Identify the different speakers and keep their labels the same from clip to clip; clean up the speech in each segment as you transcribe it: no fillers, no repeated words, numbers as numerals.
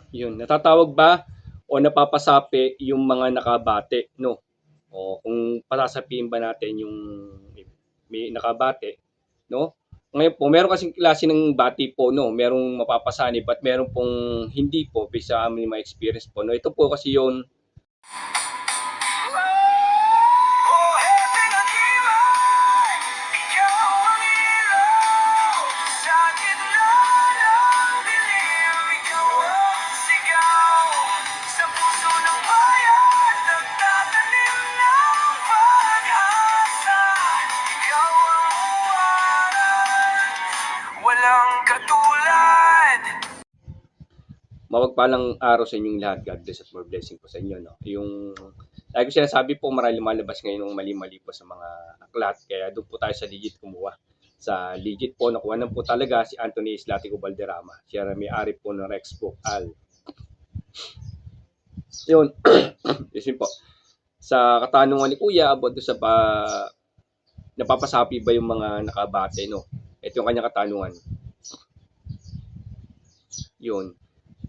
Speaker 1: Yun, natatawag ba o napapasapi yung mga nakabate, no? O kung pasasapiin ba natin yung may nakabate, no? Ngayon po, meron kasing klase ng bati po, no? Merong mapapasanib at meron pong hindi po, based sa aming mga experience po, no? Ito po kasi yun,
Speaker 2: walang katulad.
Speaker 1: mawagpalang araw sa inyong lahat. God bless at more blessing po sa inyo, no? Yung, lagi ko sinasabi po, marami lumalabas ngayon ng mali-mali po sa mga aklat. Kaya doon po tayo sa legit kumuha. Sa legit po, nakuha na po talaga si Anthony Islatico Valderrama. Siya na may-ari po ng Rex Book Al. Yun, yun po. Sa katanungan ni Kuya about sa napapasapi ba yung mga nakabate, no? Ito yung kanyang katanungan. Yun.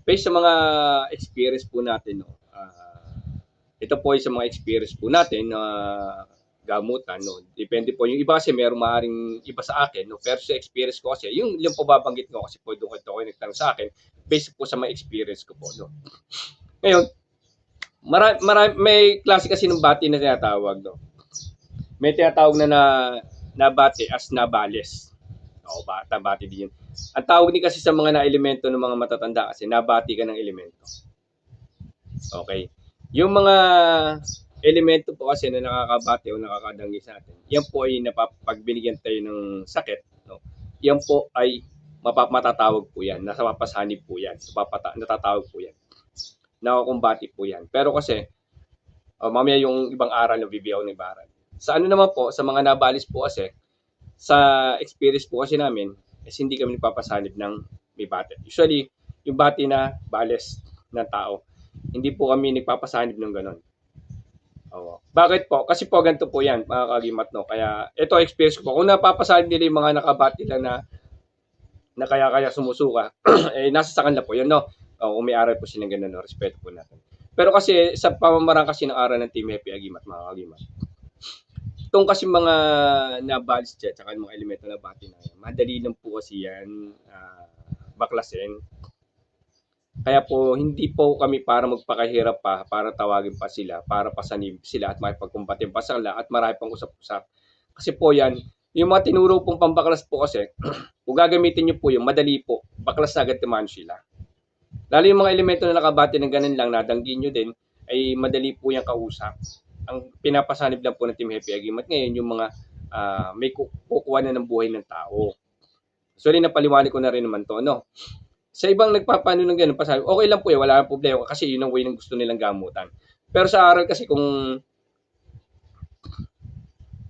Speaker 1: Based sa mga experience po natin, no, ito po ay sa mga experience po natin na gamutan, no. Depende po yung iba kasi merong maaring iba sa akin, no. Pero sa experience ko kasi, yung pababanggit ko kasi po doon ito ko nagtanong sa akin, based po sa mga experience ko po, no. Ngayon, may klase kasi ng bati na tinatawag, no. May tinatawag na bati as nabales. O, bati din yun. Ang tawag din kasi sa mga na-elemento ng mga matatanda kasi nabati ka ng elemento. Okay. Yung mga elemento po kasi na nakakabati o nakakadanggi sa atin, yan po ay pagbinigyan tayo ng sakit, no? Yan po ay matatawag po yan, nasa papasanib po yan, natatawag po yan. Nakakumbati po yan. Pero kasi, mamaya yung ibang aral na bibiyaw ng baral. Sa ano naman po, sa mga nabalis po kasi, sa experience po kasi namin, is hindi kami nagpapasanib ng may bate. Usually, yung bati na bales ng tao, hindi po kami nagpapasanib ng ganon. Oo. Bakit po? Kasi po ganito po yan, mga kagimat, no? Kaya, ito experience ko po. Kung napapasanib nila yung mga nakabati lang na kaya sumusuka, eh, nasa sa kanila po yun, no? Kung may aral po silang ganun, no? Respeto po natin. Pero kasi, sa pamamaraan kasi ng aral ng Team Happy Agimat, mga kagimat, itong kasi mga nabalis dyan, tsaka mga elemento na bati na yan, madali lang po kasi yan baklasin. Kaya po, hindi po kami para magpakahirap pa, para tawagin pa sila, para pasanib sila at makipagkumbatin pa sila at marami pang usap-usap. Kasi po yan, yung mga tinuro pong pambaklas po kasi, kung gagamitin nyo po yung madali po, baklas na agad naman sila. Lalo yung mga elemento na nakabati ng ganun lang, nadanggi nyo din, ay madali po yung kausap. Ang pinapasanib lang po ng Team Happy Agimat ngayon, yung mga may kukuha na ng buhay ng tao. So, napaliwanag ko na rin naman to, no? Sa ibang nagpapano ng ganun, pasabi, okay lang po wala kang problema kasi yun ang way ng gusto nilang gamutan. Pero sa aral kasi kung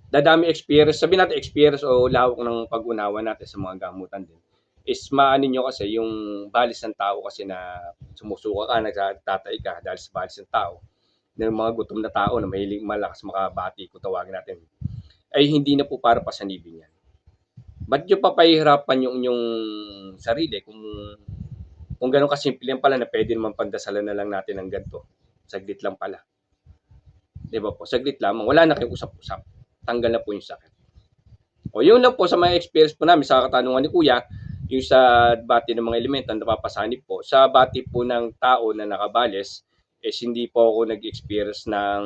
Speaker 1: dadami experience, sabi natin experience o lawak ng pag-unawa natin sa mga gamutan din, is maano nyo kasi yung balis ng tao kasi na sumusuka ka, nagtatay ka dahil sa balis ng tao, ng mga gutom na tao na mahilig malakas makabati, kung tawagin natin, ay hindi na po para pasanibin yan. Ba't nyo papahihirapan yung sarili kung gano'n kasimple yan pala na pwede naman pandasalan na lang natin ng ganito. Saglit lang pala. Di ba po? Saglit lamang. Wala na kayong usap-usap. Tanggal na po yung sakit. O yun lang po sa mga experience po namin sa katanungan ni Kuya, yung sa bati ng mga elemento na napapasanib po. Sa bati po ng tao na nakabales, hindi po ako nag-experience ng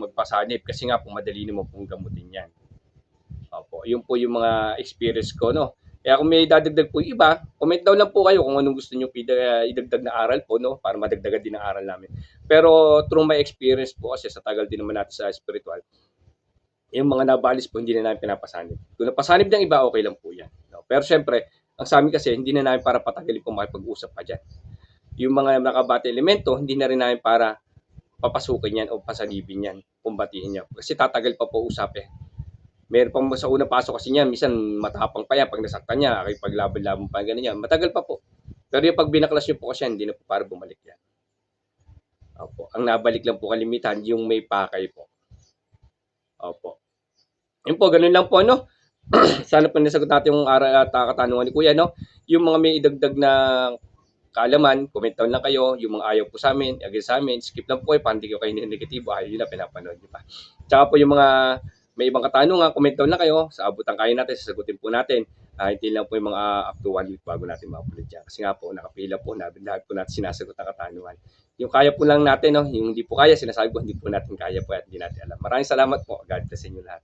Speaker 1: magpasanib kasi nga po madali naman pong gamutin yan. Opo, yun po yung mga experience ko, no. Kaya kung may dadagdag po yung iba, comment down lang po kayo kung anong gusto niyo idagdag na aral po, no, para madagdagan din ang aral namin. Pero through my experience po kasi sa tagal din naman natin sa spiritual, yung mga nabalis po hindi na namin pinapasanib. Kung napasanib ng iba, okay lang po yan. No? Pero syempre, ang sa amin kasi hindi na namin para patagalin po makipag-usap pa dyan. Yung mga nakabate elemento, hindi na rin namin para papasukin yan o pasanibin yan, kumbatihin yan. Kasi tatagal pa po usap eh. Meron pang sa unang pasok kasi niyan, minsan matapang pa yan pag nasaktan niya, paglaban-laban pa ganun yan, matagal pa po. Pero yung pag binaklas niyo po kasi yan, hindi na po para bumalik yan. Opo. Ang nabalik lang po kalimitan, yung may pakay po. Opo. Yun po, ganun lang po, no? Sana po nasagot natin yung katanungan ni Kuya, no? Yung mga may idagdag na kaalaman, comment down lang kayo. Yung mga ayaw po sa amin, against sa amin, skip lang po kayo, para hindi kayo negatibo, ayaw yun na pinapanood nyo pa. Tsaka po yung mga may ibang katanungan, comment down lang kayo. Sa abutan kaya natin, sasagutin po natin. Hindi lang po yung mga up to 1 week bago natin ma-upload yan. Kasi nga po, nakapila po, lahat po natin sinasagot ang katanungan. Yung kaya po lang natin, no? Yung hindi po kaya, sinasabi ko, hindi po natin kaya po at hindi natin alam. Maraming salamat po. God bless inyo lahat.